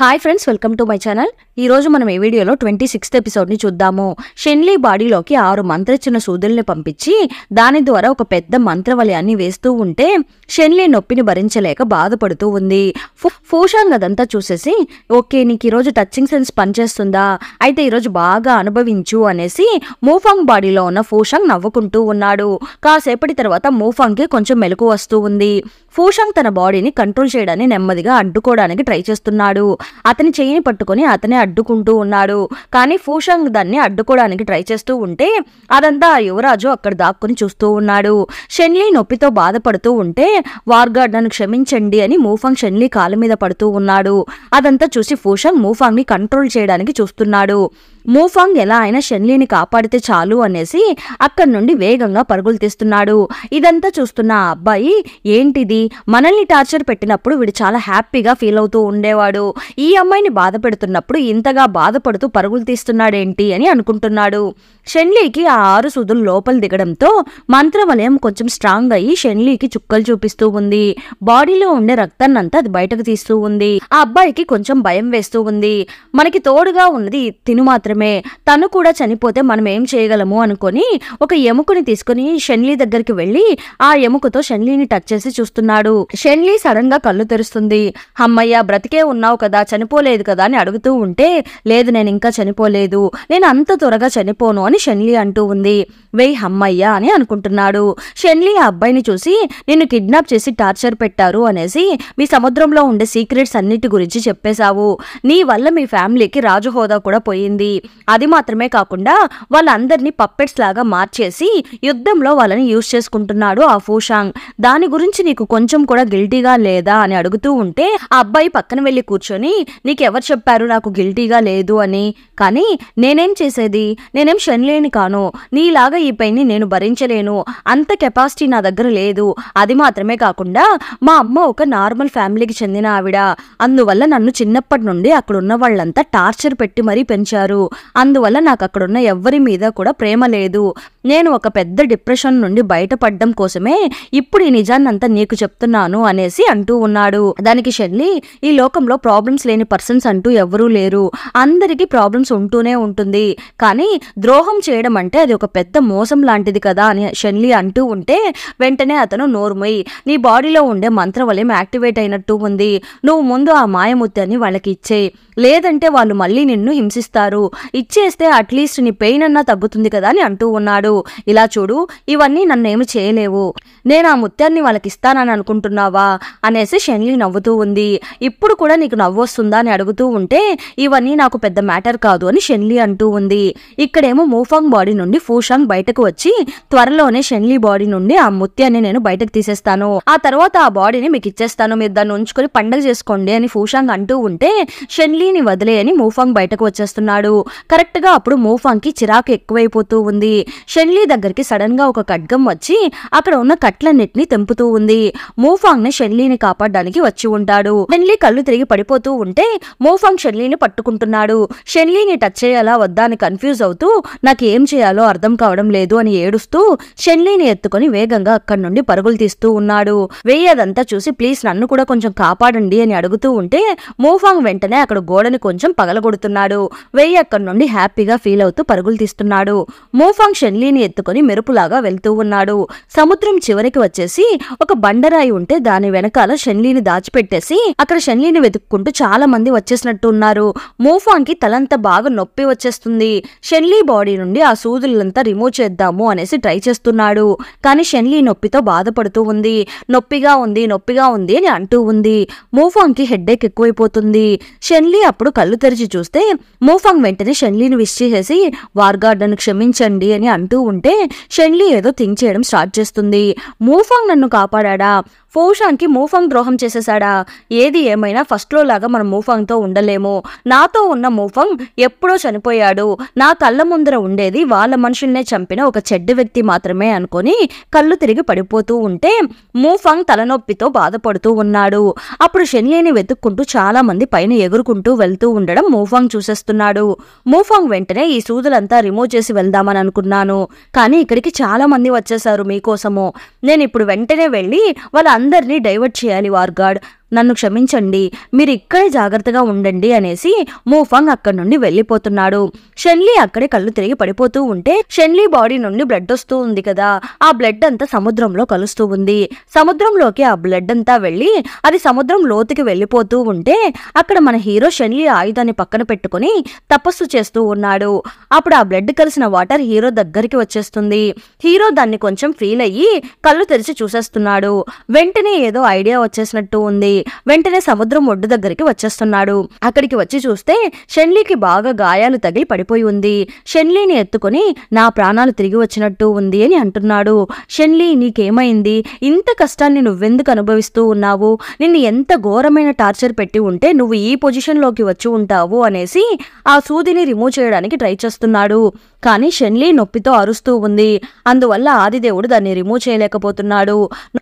Hi friends, welcome to my channel. ఈ రోజు మనం ఈ వీడియోలో 26th ఎపిసోడ్ ని చూద్దాము. షెన్లీ బాడీలోకి 6 మంత్రచిన సూదుల్ని పంపించి దాని ద్వారా ఒక పెద్ద మంత్రవలయాన్ని వేస్తూ ఉంటే షెన్లీ నొప్పిని భరించలేక బాధపడుతూ ఉంది. ఫూషాంగ్ అదంతా చూసేసి, ఓకే నీకు ఈరోజు టచింగ్ సెన్స్ పనిచేస్తుందా, అయితే ఈరోజు బాగా అనుభవించు అనేసి మూఫాంగ్ బాడీలో ఉన్న ఫూషాంగ్ నవ్వుకుంటూ ఉన్నాడు. కాసేపటి తర్వాత మూఫాంగ్ కి కొంచెం మెలకు వస్తూ ఉంది. ఫూషాంగ్ తన బాడీని కంట్రోల్ చేయడాన్ని నెమ్మదిగా అడ్డుకోవడానికి ట్రై చేస్తున్నాడు. అతని చెయ్యిని పట్టుకొని అతనే అడ్డుకుంటూ ఉన్నాడు. కానీ ఫూషాంగ్ దాన్ని అడ్డుకోవడానికి ట్రై చేస్తూ ఉంటే అదంతా యువరాజు అక్కడ దాక్కుని చూస్తూ ఉన్నాడు. షెన్లీ నొప్పితో బాధపడుతూ ఉంటే వార్గార్డ్ నన్ను క్షమించండి అని మూఫాంగ్ షెన్లీ కాళ్ళ మీద పడుతూ ఉన్నాడు. అదంతా చూసి ఫూషాంగ్ మూఫాంగ్ ని కంట్రోల్ చేయడానికి చూస్తున్నాడు. మూఫాంగ్ ఎలా అయినా షెన్లీని కాపాడితే చాలు అనేసి అక్కడి నుండి వేగంగా పరుగులు తీస్తున్నాడు. ఇదంతా చూస్తున్న ఆ అబ్బాయి, ఏంటిది, మనల్ని టార్చర్ పెట్టినప్పుడు వీడు చాలా హ్యాపీగా ఫీల్ అవుతూ ఉండేవాడు, ఈ అమ్మాయిని బాధ పెడుతున్నప్పుడు ఇంతగా బాధపడుతూ పరుగులు తీస్తున్నాడేంటి అని అనుకుంటున్నాడు. షెన్లీకి ఆ 6 సూదులు లోపల దిగడంతో మంత్రవలయం కొంచెం స్ట్రాంగ్ అయ్యి షెన్లీకి చుక్కలు చూపిస్తూ ఉంది. బాడీలో ఉండే రక్తాన్నంతా అది బయటకు తీస్తూ ఉంది. ఆ అబ్బాయికి కొంచెం భయం వేస్తూ ఉంది. మనకి తోడుగా ఉన్నది తిను మాత్రమే, తను కూడా చనిపోతే మనం ఏం చేయగలము అనుకొని ఒక ఎముకని తీసుకుని షెన్లీ దగ్గరికి వెళ్లి ఆ ఎముకతో షెన్లీని టచ్ చేసి చూస్తున్నాడు. షెన్లీ సడన్ గా కళ్ళు తెరుస్తుంది. అమ్మయ్య బ్రతికే ఉన్నావు కదా, చనిపోలేదు కదా అని అడుగుతూ ఉంటే, లేదు నేను ఇంకా చనిపోలేదు, నేను అంత త్వరగా చనిపోను అని షెన్లీ అంటూ ఉంది. వెయ్ అమ్మయ్య అని అనుకుంటున్నాడు. షెన్లీ ఆ అబ్బాయిని చూసి, నిన్ను కిడ్నాప్ చేసి టార్చర్ పెట్టారు అనేసి మీ సముద్రంలో ఉండే సీక్రెట్స్ అన్నిటి గురించి చెప్పేశావు. నీ వల్ల మీ ఫ్యామిలీకి రాజు హోదా కూడా పోయింది. అది మాత్రమే కాకుండా వాళ్ళందరినీ పప్పెట్స్ లాగా మార్చేసి యుద్ధంలో వాళ్ళని యూజ్ చేసుకుంటున్నాడు ఆ ఫూషాంగ్. దాని గురించి నీకు కొంచెం కూడా గిల్టీగా లేదా అని అడుగుతూ ఉంటే ఆ అబ్బాయి పక్కన వెళ్లి కూర్చొని, నీకెవరు చెప్పారు నాకు గిల్టీగా లేదు అని, కానీ నేనేం చేసేది, నేనేం షెన్లీని కాను, నీలాగా ఈ పెయిన్ని నేను భరించలేను, అంత కెపాసిటీ నా దగ్గర లేదు. అది మాత్రమే కాకుండా మా అమ్మ ఒక నార్మల్ ఫ్యామిలీకి చెందిన ఆవిడ, అందువల్ల నన్ను చిన్నప్పటి నుండి అక్కడ ఉన్న వాళ్ళంతా టార్చర్ పెట్టి మరీ పెంచారు. అందువల్ల నాకు అక్కడున్న ఎవ్వరి మీద కూడా ప్రేమ లేదు. నేను ఒక పెద్ద డిప్రెషన్ నుండి బయటపడడం కోసమే ఇప్పుడు ఈ నిజాన్నంతా నీకు చెప్తున్నాను అనేసి అంటూ ఉన్నాడు. దానికి షెన్లీ, ఈ లోకంలో ప్రాబ్లమ్స్ లేని పర్సన్స్ అంటూ ఎవరూ లేరు, అందరికీ ప్రాబ్లమ్స్ ఉంటూనే ఉంటుంది, కానీ ద్రోహం చేయడం అంటే అది ఒక పెద్ద మోసం లాంటిది కదా అని షెన్లీ అంటూ ఉంటే వెంటనే అతను నోర్మోయ్, నీ బాడీలో ఉండే మంత్రవలయం యాక్టివేట్ అయినట్టు ఉంది, నువ్వు ముందు ఆ మాయముత్యాన్ని వాళ్ళకి ఇచ్చేయి, లేదంటే వాళ్ళు మళ్ళీ నిన్ను హింసిస్తారు, ఇచ్చేస్తే అట్లీస్ట్ నీ పెయిన్ అన్నా తగ్గుతుంది కదా అని అంటూ ఉన్నాడు. ఇలా చూడు, ఇవన్నీ నన్నేమి చేయలేవు, నేను ఆ ముత్యాన్ని వాళ్ళకి ఇస్తానని అనుకుంటున్నావా అనేసి షెన్లీ నవ్వుతూ ఉంది. ఇప్పుడు కూడా నీకు నవ్వు వస్తుందా అని అడుగుతూ ఉంటే, ఇవన్నీ నాకు పెద్ద మ్యాటర్ కాదు అని షెన్లీ అంటూ ఉంది. ఇక్కడేమో మూఫాంగ్ బాడీ నుండి ఫూషాంగ్ బయటకు వచ్చి, త్వరలోనే షెన్లీ బాడీ నుండి ఆ ముత్యాన్ని నేను బయటకు తీసేస్తాను, ఆ తర్వాత ఆ బాడీని మీకు ఇచ్చేస్తాను, మీరు దాన్ని ఉంచుకొని పండగ చేసుకోండి అని ఫూషాంగ్ అంటూ ఉంటే షెన్లీని వదిలే అని మూఫాంగ్ బయటకు వచ్చేస్తున్నాడు. కరెక్ట్ గా అప్పుడు మూఫాంగ్ కి చిరాకు ఎక్కువైపోతూ ఉంది. షెన్లీ దగ్గరికి సడన్ గా ఒక ఖడ్గం వచ్చి అక్కడ ఉన్న కట్లన్నిటిని తెంపుతూ ఉంది. మూఫాంగ్ ని షెన్లీని కాపాడడానికి వచ్చి ఉంటాడు. షెన్లీ కళ్ళు తిరిగి పడిపోతూ ఉంటే మూఫాంగ్ షెన్లీని పట్టుకుంటున్నాడు. షెన్లీని టచ్ చేయాలా వద్దా అని కన్ఫ్యూజ్ అవుతూ, నాకు ఏం చేయాలో అర్థం కావడం లేదు అని ఏడుస్తూ షెన్లీని ఎత్తుకొని వేగంగా అక్కడి నుండి పరుగులు తీస్తూ ఉన్నాడు. అదంతా చూసి, ప్లీజ్ నన్ను కూడా కొంచెం కాపాడండి అని అడుగుతూ ఉంటే మూఫాంగ్ వెంటనే అక్కడ గోడని కొంచెం పగలగొడుతున్నాడు. అక్కడి నుండి హ్యాపీగా ఫీల్ అవుతూ పరుగులు తీస్తున్నాడు. మూఫాంగ్ షెన్లీని ఎత్తుకొని మెరుపులాగా వెళ్తూ ఉన్నాడు. సముద్రం చివరికి వచ్చేసి ఒక బండరాయి ఉంటే దాని వెనకాల షెన్లీని దాచిపెట్టేసి అక్కడ షెన్లీని వెతుక్కుంటూ చాలా మంది వచ్చేసినట్టు ఉన్నారు. మూఫాంగ్ కి తలంతా బాగా నొప్పి వచ్చేస్తుంది. షెన్లీ బాడీ నుండి ఆ సూదులంతా రిమూవ్ చేద్దాము అనేసి ట్రై చేస్తున్నాడు. కానీ షెన్లీ నొప్పితో బాధపడుతూ ఉంది. నొప్పిగా ఉంది అని అంటూ ఉంది. మూఫాంగ్ కి హెడ్ఏక్ ఎక్కువైపోతుంది. షెన్లీ అప్పుడు కళ్ళు తెరిచి చూస్తే మూఫాంగ్ వెంటనే షెన్లీని విష్ చేసి, వార్గార్డ్ నన్ను క్షమించండి అని అంటూ ఉంటే షెన్లీ ఏదో థింక్ చేయడం స్టార్ట్ చేస్తుంది. మూఫాంగ్ నన్ను కాపాడా, ఫూషాంగ్ కి మూఫాంగ్ ద్రోహం చేసేసాడా, ఏది ఏమైనా ఫస్ట్ లో లాగా మనం మూఫాంగ్ తో ఉండలేము, నాతో ఉన్న మూఫాంగ్ ఎప్పుడో చనిపోయాడు, నా కళ్ళ ముందర ఉండేది వాళ్ళ మనుషుల్నే చంపిన ఒక చెడ్డ వ్యక్తి మాత్రమే అనుకొని కళ్ళు తిరిగి పడిపోతూ ఉంటే మూఫాంగ్ తలనొప్పితో బాధపడుతూ ఉన్నాడు. అప్పుడు షెన్లీని వెతుక్కుంటూ చాలా మంది పైన ఎగురుకుంటూ వెళ్తూ ఉండడం మూఫాంగ్ చూసేస్తున్నాడు. మూఫాంగ్ వెంటనే ఈ సూదులంతా రిమూవ్ చేసి వెళ్దామని అనుకున్నాను, కానీ ఇక్కడికి చాలా మంది వచ్చేసారు మీకోసము, నేను ఇప్పుడు వెంటనే వెళ్ళి వాళ్ళందరినీ డైవర్ట్ చేయాలి వార్గార్డ్, నన్ను క్షమించండి, మీరు ఇక్కడే జాగ్రత్తగా ఉండండి అనేసి మూఫాంగ్ అక్కడి నుండి వెళ్ళిపోతున్నాడు. షెన్లీ అక్కడే కళ్ళు తిరిగి పడిపోతూ ఉంటే షెన్లీ బాడీ నుండి బ్లడ్ వస్తూ ఉంది కదా, ఆ బ్లడ్ అంతా సముద్రంలో కలుస్తూ ఉంది. సముద్రంలోకి ఆ బ్లడ్ అంతా వెళ్ళి అది సముద్రం లోతుకి వెళ్ళిపోతూ ఉంటే అక్కడ మన హీరో షెన్లీ ఆయుధాన్ని పక్కన పెట్టుకుని తపస్సు చేస్తూ ఉన్నాడు. అప్పుడు ఆ బ్లడ్ కలిసిన వాటర్ హీరో దగ్గరికి వచ్చేస్తుంది. హీరో దాన్ని కొంచెం ఫీల్ అయ్యి కళ్ళు తెరిచి చూసేస్తున్నాడు. వెంటనే ఏదో ఐడియా వచ్చేసినట్టు ఉంది. వెంటనే సముద్రం ఒడ్డు దగ్గరికి వచ్చేస్తున్నాడు. అక్కడికి వచ్చి చూస్తే షెన్లీకి బాగా గాయాలు తగిలి పడిపోయి ఉంది. షెన్లీని ఎత్తుకొని నా ప్రాణాలు తిరిగి వచ్చినట్టు ఉంది అని అంటున్నాడు. షెన్లీ, నీకేమైంది? ఇంత కష్టాన్ని నువ్వెందుకు అనుభవిస్తూ ఉన్నావు? నిన్ను ఎంత ఘోరమైన టార్చర్ పెట్టి ఉంటే నువ్వు ఈ పొజిషన్లోకి వచ్చి ఉంటావు అనేసి ఆ సూదిని రిమూవ్ చేయడానికి ట్రై చేస్తున్నాడు. కానీ షెన్లీ నొప్పితో అరుస్తూ ఉంది. అందువల్ల ఆదిదేవుడు దాన్ని రిమూవ్ చేయలేకపోతున్నాడు.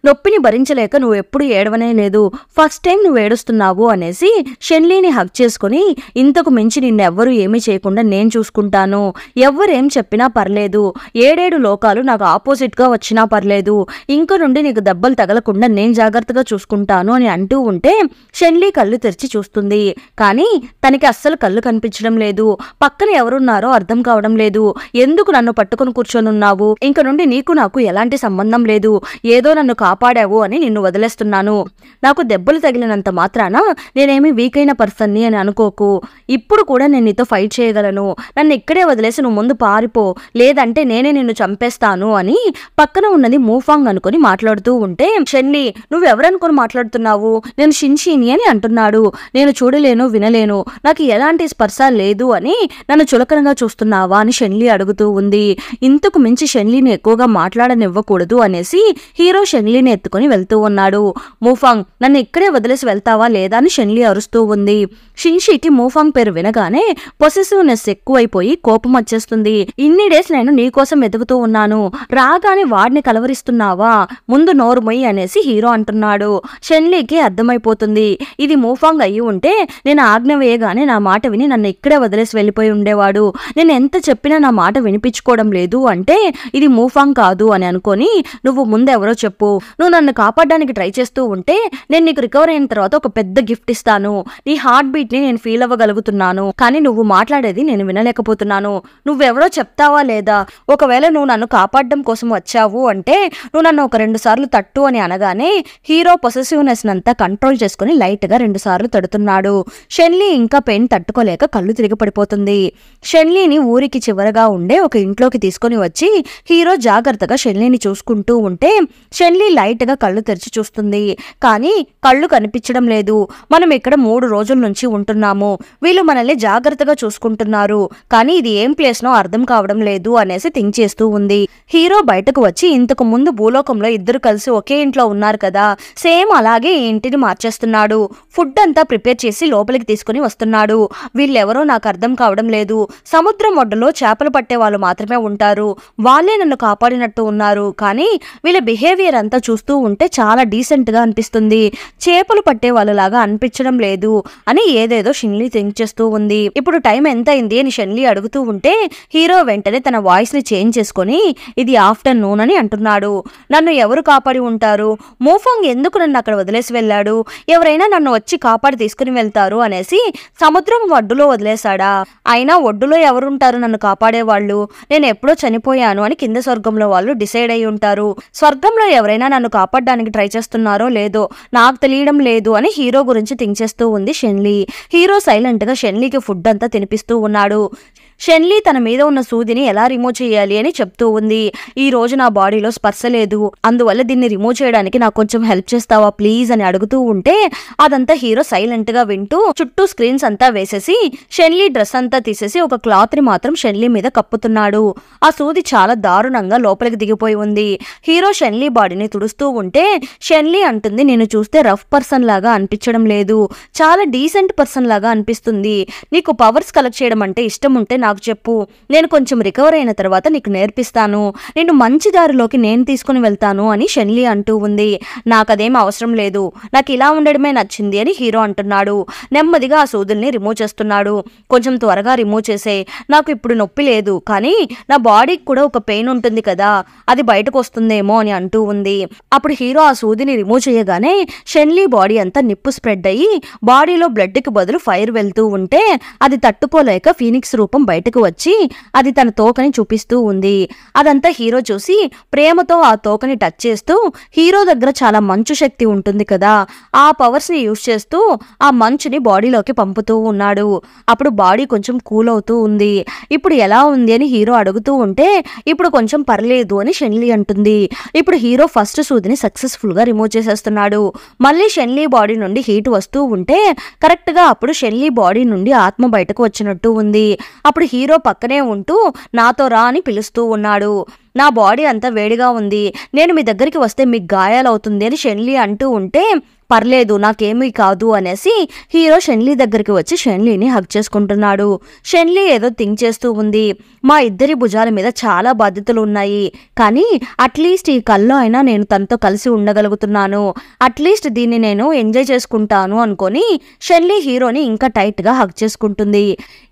నొప్పిని భరించలేక నువ్వు ఎప్పుడు ఏడవనే లేదు, ఫస్ట్ టైం నువ్వు ఏడుస్తున్నావు అనేసి షెన్లీని హగ్ చేసుకుని, ఇంతకు మించి నిన్నెవ్వరూ ఏమీ చేయకుండా నేను చూసుకుంటాను, ఎవ్వరేం చెప్పినా పర్లేదు, 7 లోకాలు నాకు ఆపోజిట్ గా వచ్చినా పర్లేదు, ఇంక నుండి నీకు దెబ్బలు తగలకుండా నేను జాగ్రత్తగా చూసుకుంటాను అని అంటూ ఉంటే షెన్లీ కళ్ళు తెరిచి చూస్తుంది. కానీ తనకి అస్సలు కళ్ళు కనిపించడం లేదు. పక్కన ఎవరున్నారో అర్థం కావడం లేదు. ఎందుకు నన్ను పట్టుకుని కూర్చొనున్నావు? ఇంక నుండి నీకు నాకు ఎలాంటి సంబంధం లేదు, ఏదో నన్ను కాపాడావు అని నిన్ను వదిలేస్తున్నాను. నాకు దెబ్బలు తగిలినంత మాత్రాన నేనేమి వీక్ అయిన పర్సన్ని అని అనుకోకు. ఇప్పుడు కూడా నేను నీతో ఫైట్ చేయగలను. నన్ను ఇక్కడే వదిలేసి నువ్వు ముందు పారిపో, లేదంటే నేనే నిన్ను చంపేస్తాను అని పక్కన ఉన్నది మూఫాంగ్ అనుకుని మాట్లాడుతూ ఉంటే షెన్లీ, నువ్వెవరనుకుని మాట్లాడుతున్నావు? నేను షిన్షీని అని అంటున్నాడు. నేను చూడలేను, వినలేను, నాకు ఎలాంటి స్పర్శ లేదు అని నన్ను చులకనగా చూస్తున్నావా అని షెన్లీ అడుగుతూ ఉంది. ఇంతకు మించి షెన్లీని ఎక్కువగా మాట్లాడనివ్వకూడదు అనేసి హీరో షెన్లీని ఎత్తుకుని వెళ్తూ ఉన్నాడు. మూఫాంగ్, నన్ను ఇక్కడే వదిలేసి వెళ్తావా లేదా అని షెన్లీ అరుస్తూ ఉంది. షిన్షీకి మూఫాంగ్ పేరు వినగానే పొసెసివ్నెస్ ఎక్కువైపోయి కోపం వచ్చేస్తుంది. ఇన్ని డేస్ నేను నీకోసం వెతుకుతూ ఉన్నాను, రాగానే వాడిని కలవరిస్తున్నావా? ముందు నోరు మొయ్యి అనేసి హీరో అంటున్నాడు. షెన్లీకి అర్థమైపోతుంది, ఇది మూఫాంగ్ అయ్యి ఉంటే నేను ఆజ్ఞ వేయగానే నా మాట విని నన్ను ఇక్కడే వదిలేసి వెళ్ళిపోయి ఉండేవాడు. నేను ఎంత చెప్పినా నా మాట వినిపించుకోవడం లేదు అంటే ఇది మూఫాంగ్ కాదు అని అనుకొని, నువ్వు ముందెవరో చెప్పు. నువ్వు నన్ను కాపాడడానికి ట్రై చేస్తూ ఉంటే నేను నీకు రికవర్ అయిన తర్వాత ఒక పెద్ద గిఫ్ట్ ఇస్తాను. నీ హార్ట్ బీట్ ని నేను ఫీల్ అవ్వగలుగుతున్నాను, కానీ నువ్వు మాట్లాడేది నేను వినలేకపోతున్నాను. నువ్వెవరో చెప్తావా లేదా? ఒకవేళ నువ్వు నన్ను కాపాడడం కోసం వచ్చావు అంటే నువ్వు నన్ను ఒక 2 సార్లు తట్టు అని అనగానే హీరో పొసెసివ్నెస్ నంతా కంట్రోల్ చేసుకుని లైట్ గా 2 సార్లు తడుతున్నాడు. షెన్లీ ఇంకా పెయిన్ తట్టుకోలేక కళ్ళు తిరిగి పడిపోతుంది. షెన్లీని ఊరికి చివరగా ఉండే ఒక ఇంట్లోకి తీసుకుని వచ్చి హీరో జాగ్రత్తగా షెన్లీని చూసుకుంటూ ఉంటే షెన్లీ లైట్ గా కళ్ళు తెరిచి చూస్తుంది. కానీ కళ్ళు కనిపించడం లేదు. మనం ఇక్కడ 3 రోజుల నుంచి ఉంటున్నాము, వీళ్ళు మనల్ని జాగ్రత్తగా చూసుకుంటున్నారు, కానీ ఇది ఏం ప్లేస్ నో అర్థం కావడం లేదు అనేసి థింక్ చేస్తూ ఉంది. హీరో బయటకు వచ్చి, ఇంతకు ముందు భూలోకంలో ఇద్దరు కలిసి ఒకే ఇంట్లో ఉన్నారు కదా, సేమ్ అలాగే ఈ ఇంటిని మార్చేస్తున్నాడు. ఫుడ్ అంతా ప్రిపేర్ చేసి లోపలికి తీసుకుని వస్తున్నాడు. వీళ్ళెవరో నాకు అర్థం కావడం లేదు. సముద్రం ఒడ్డులో చేపలు పట్టే వాళ్ళు మాత్రమే ఉంటారు, వాళ్ళే నన్ను కాపాడినట్టు ఉన్నారు, కానీ వీళ్ళ బిహేవియర్ అంతా చూస్తూ ఉంటే చాలా డీసెంట్ గా అనిపిస్తుంది, చేపలు పట్టే వాళ్ళలాగా అనిపించడం లేదు అని ఏదేదో షెన్లీ థింక్ చేస్తూ ఉంది. ఇప్పుడు టైం ఎంత అయింది అని షెన్లీ అడుగుతూ ఉంటే హీరో వెంటనే తన వాయిస్ ని చేంజ్ చేసుకుని ఇది ఆఫ్టర్నూన్ అని అంటున్నాడు. నన్ను ఎవరు కాపాడి ఉంటారు? మూఫాంగ్ ఎందుకు నన్ను అక్కడ వదిలేసి వెళ్ళాడు? ఎవరైనా నన్ను వచ్చి కాపాడి తీసుకుని వెళ్తారు అనేసి సముద్రం ఒడ్డులో వదిలేశాడా? అయినా ఒడ్డులో ఎవరుంటారు నన్ను కాపాడేవాళ్ళు? నేను ఎప్పుడో చనిపోయాను అని కింద స్వర్గంలో వాళ్ళు డిసైడ్ అయి ఉంటారు. స్వర్గంలో ఎవరైనా నన్ను కాపాడడానికి ట్రై చేస్తున్నారో లేదో నాకు తెలియడం లేదు అని హీరో గురించి థింక్ చేస్తూ ఉంది షెన్లీ. హీరో సైలెంట్ గా షెన్లీకి ఫుడ్ అంతా తినిపిస్తూ ఉన్నాడు. షెన్లీ తన మీద ఉన్న సూదిని ఎలా రిమూవ్ చేయాలి అని చెప్తూ ఉంది. ఈ రోజు నా బాడీలో స్పర్శ లేదు, అందువల్ల దీన్ని రిమూవ్ చేయడానికి నాకు కొంచెం హెల్ప్ చేస్తావా ప్లీజ్ అని అడుగుతూ ఉంటే అదంతా హీరో సైలెంట్ గా వింటూ చుట్టూ స్క్రీన్స్ అంతా వేసేసి షెన్లీ డ్రెస్ అంతా తీసేసి ఒక క్లాత్ ని మాత్రం షెన్లీ మీద కప్పుతున్నాడు. ఆ సూది చాలా దారుణంగా లోపలికి దిగిపోయి ఉంది. హీరో షెన్లీ బాడీని తుడుస్తూ ఉంటే షెన్లీ అంటుంది, నేను చూస్తే రఫ్ పర్సన్ లాగా అనిపించడం లేదు, చాలా డీసెంట్ పర్సన్ లాగా అనిపిస్తుంది. నీకు పవర్స్ కలెక్ట్ చేయడం అంటే ఇష్టం ఉంటే నాకు చెప్పు, నేను కొంచెం రికవర్ అయిన తర్వాత నీకు నేర్పిస్తాను, నిన్ను మంచి దారిలోకి నేను తీసుకుని వెళ్తాను అని షెన్లీ అంటూ ఉంది. నాకదేం అవసరం లేదు, నాకు ఇలా ఉండడమే నచ్చింది అని హీరో అంటున్నాడు. నెమ్మదిగా ఆ సూదుల్ని రిమూవ్ చేస్తున్నాడు. కొంచెం త్వరగా రిమూవ్ చేసే, నాకు ఇప్పుడు నొప్పి లేదు, కానీ నా బాడీకి కూడా ఒక పెయిన్ ఉంటుంది కదా, అది బయటకు వస్తుందేమో అని అంటూ ఉంది. అప్పుడు హీరో ఆ సూదిని రిమూవ్ చేయగానే షెన్లీ బాడీ అంతా నిప్పు స్ప్రెడ్ అయ్యి బాడీలో బ్లడ్ కి బదులు ఫైర్ వెళ్తూ ఉంటే అది తట్టుకోలేక ఫీనిక్స్ రూపం బయటకు వచ్చి అది తన తోకని చూపిస్తూ ఉంది. అదంతా హీరో చూసి ప్రేమతో ఆ తోకని టచ్ చేస్తూ, హీరో దగ్గర చాలా మంచు శక్తి ఉంటుంది కదా, ఆ పవర్స్ ని యూజ్ చేస్తూ ఆ మంచుని బాడీలోకి పంపుతూ ఉన్నాడు. అప్పుడు బాడీ కొంచెం కూల్ అవుతూ ఉంది. ఇప్పుడు ఎలా ఉంది అని హీరో అడుగుతూ ఉంటే ఇప్పుడు కొంచెం పర్లేదు అని షెన్లీ అంటుంది. ఇప్పుడు హీరో ఫస్ట్ సూదిని సక్సెస్ఫుల్ గా రిమూవ్ చేసేస్తున్నాడు. మళ్ళీ షెన్లీ బాడీ నుండి హీట్ వస్తూ ఉంటే కరెక్ట్ గా అప్పుడు షెన్లీ బాడీ నుండి ఆత్మ బయటకు వచ్చినట్టు ఉంది. అప్పుడు హీరో పక్కనే ఉంటూ నాతో రా అని పిలుస్తూ ఉన్నాడు. నా బాడీ అంతా వేడిగా ఉంది, నేను మీ దగ్గరికి వస్తే మీకు గాయాలవుతుంది అని షెన్లీ అంటూ ఉంటే పర్లేదు నాకేమీ కాదు అనేసి హీరో షెన్లీ దగ్గరికి వచ్చి షెన్లీని హగ్ చేసుకుంటున్నాడు. షెన్లీ ఏదో థింక్ చేస్తూ ఉంది. మా ఇద్దరి భుజాల మీద చాలా బాధ్యతలు ఉన్నాయి, కానీ అట్లీస్ట్ ఈ కల్లో అయినా నేను తనతో కలిసి ఉండగలుగుతున్నాను, అట్లీస్ట్ దీన్ని నేను ఎంజాయ్ చేసుకుంటాను అనుకొని షెన్లీ హీరోని ఇంకా టైట్ గా హగ్ చేసుకుంటుంది.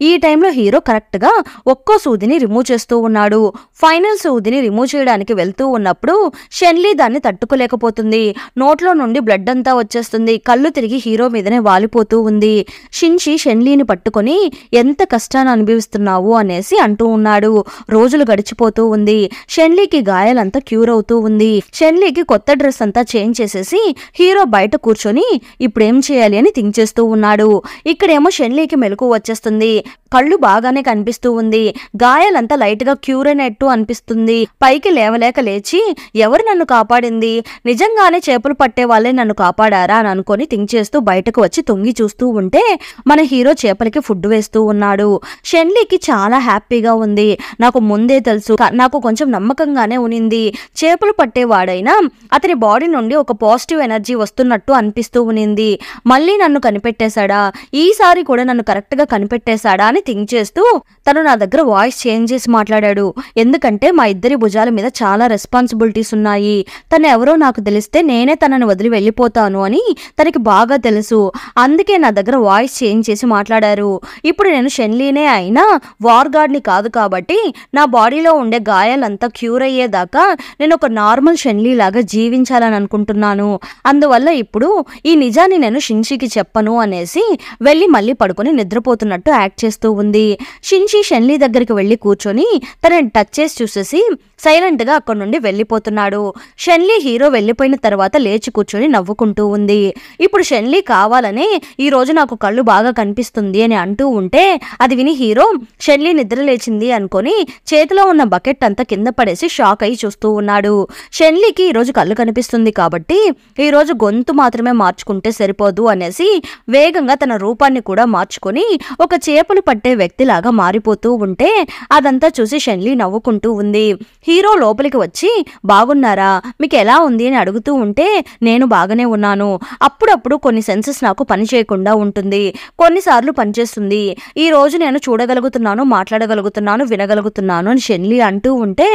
ఈ టైంలో హీరో కరెక్ట్ గా ఒక్కో సూదిని రిమూవ్ చేస్తూ ఉన్నాడు. ఫైనల్ సూదిని రిమూవ్ చేయడానికి వెళ్తూ ఉన్నప్పుడు షెన్లీ దాన్ని తట్టుకోలేకపోతుంది. నోట్లో నుండి బ్లడ్ అంతా వచ్చేస్తుంది. కళ్ళు తిరిగి హీరో మీదనే వాలిపోతూ ఉంది. షిన్షి షెన్లీని పట్టుకొని ఎంత కష్టాన్ని అనుభవిస్తున్నావు అనేసి అంటూ ఉన్నాడు. రోజులు గడిచిపోతూ ఉంది. షెన్లీకి గాయాలంతా క్యూర్ అవుతూ ఉంది. షెన్లీకి కొత్త డ్రెస్ అంతా చేంజ్ చేసేసి హీరో బయట కూర్చొని ఇప్పుడేం చేయాలి అని థింక్ చేస్తూ ఉన్నాడు. ఇక్కడేమో షెన్లీకి మెలకు వచ్చేస్తుంది. కళ్ళు బాగానే కనిపిస్తూ ఉంది. గాయాలంతా లైట్ గా క్యూర్ అయినట్టు అనిపిస్తుంది. పైకి లేవలేక లేచి ఎవరు నన్ను కాపాడింది, నిజంగానే చేపలు పట్టే వాళ్ళే నన్ను కాపాడారా అని అనుకొని థింక్ చేస్తూ బయటకు వచ్చి తొంగి చూస్తూ ఉంటే మన హీరో చేపలకి ఫుడ్ వేస్తూ ఉన్నాడు. షెన్లీకి చాలా హ్యాపీగా ఉంది. నాకు ముందే తెలుసు, నాకు కొంచెం నమ్మకంగానే ఉనింది, చేపలు పట్టేవాడైనా అతని బాడీ నుండి ఒక పాజిటివ్ ఎనర్జీ వస్తున్నట్టు అనిపిస్తూ ఉనింది. మళ్ళీ నన్ను కనిపెట్టేశాడా, ఈసారి కూడా నన్ను కరెక్ట్ గా కనిపెట్టేశాడా అని థింక్ చేస్తూ తను నా దగ్గర వాయిస్ చేంజ్ చేసి మాట్లాడాడు. ఎందుకంటే మా ఇద్దరి భుజాల మీద చాలా రెస్పాన్సిబిలిటీస్ ఉన్నాయి, తను ఎవరో నాకు తెలిస్తే నేనే తనని వదిలి వెళ్ళిపోతాను అని తనకి బాగా తెలుసు, అందుకే నా దగ్గర వాయిస్ చేంజ్ చేసి మాట్లాడారు. ఇప్పుడు నేను షెన్లీనే అయినా వార్ గార్డ్ని కాదు కాబట్టి నా బాడీలో ఉండే గాయాలంతా క్యూర్ అయ్యేదాకా నేను ఒక నార్మల్ షెన్లీ లాగా జీవించాలని అనుకుంటున్నాను. అందువల్ల ఇప్పుడు ఈ నిజాన్ని నేను షిన్షికి చెప్పను అనేసి వెళ్ళి మళ్ళీ పడుకొని నిద్రపోతున్నట్టు యాక్ట్ చేస్తూ ఉంది. షిన్షి షెన్లీ దగ్గరికి వెళ్ళి కూర్చొని తనని టచ్ చేసి చూసేసి సైలెంట్ గా అక్కడి నుండి వెళ్ళిపోతున్నాడు. షెన్లీ హీరో వెళ్ళిపోయిన తర్వాత లేచి కూర్చొని నవ్వుకుంటూ ఉంది. ఇప్పుడు షెన్లీ కావాలనే ఈ రోజు నాకు కళ్ళు బాగా కనిపిస్తుంది అని అంటూ ఉంటే అది విని హీరో షెన్లీ నిద్ర లేచింది అనుకొని చేతిలో ఉన్న బకెట్ అంతా కింద పడేసి షాక్ అయి చూస్తూ ఉన్నాడు. షెన్లీకి ఈ రోజు కళ్ళు కనిపిస్తుంది కాబట్టి ఈ రోజు గొంతు మాత్రమే మార్చుకుంటే సరిపోదు అనేసి వేగంగా తన రూపాన్ని కూడా మార్చుకొని ఒక చేపలు పట్టే వ్యక్తిలాగా మారిపోతూ ఉంటే అదంతా చూసి షెన్లీ నవ్వుకుంటూ ఉంది. హీరో లోపలికి వచ్చి బాగున్నారా, మీకు ఎలా ఉంది అని అడుగుతూ ఉంటే నేను బాగానే ఉన్నాను, అప్పుడప్పుడు కొన్ని సెన్సెస్ నాకు పని చేయకుండా ఉంటుంది, కొన్నిసార్లు పనిచేస్తుంది, ఈ రోజు నేను చూడగలుగుతున్నాను, మాట్లాడగలుగుతున్నాను, వినగలుగుతున్నాను అని షెన్లీ అంటూ ఉంటే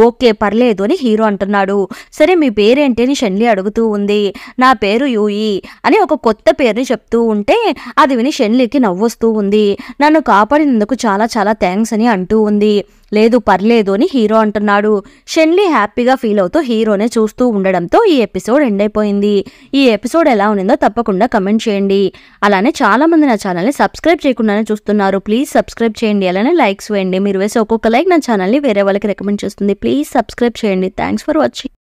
ఓకే పర్లేదు అని హీరో అంటున్నాడు. సరే మీ పేరేంటి అని షెన్లీ అడుగుతూ ఉంది. నా పేరు యూయి అని ఒక కొత్త పేరుని చెప్తూ ఉంటే అది విని షెన్లీకి నవ్వొస్తూ ఉంది. నన్ను కాపాడినందుకు చాలా చాలా థ్యాంక్స్ అని అంటూ ఉంది. లేదు పర్లేదు అని హీరో అంటున్నాడు. షెన్లీ హ్యాపీగా ఫీల్ అవుతూ హీరోనే చూస్తూ ఉండడంతో ఈ ఎపిసోడ్ ఎండ్ అయిపోయింది. ఈ ఎపిసోడ్ ఎలా ఉన్నదో తప్పకుండా కమెంట్ చేయండి. అలానే చాలా మంది నా ఛానల్ని సబ్స్క్రైబ్ చేయకుండానే చూస్తున్నారు, ప్లీజ్ సబ్స్క్రైబ్ చేయండి. అలానే లైక్స్ వేయండి, మీరు వేసే ఒక్కొక్క లైక్ నా ఛానల్ని వేరే వాళ్ళకి రికమెండ్ చేస్తుంది. ప్లీజ్ సబ్స్క్రైబ్ చేయండి. Thanks for watching.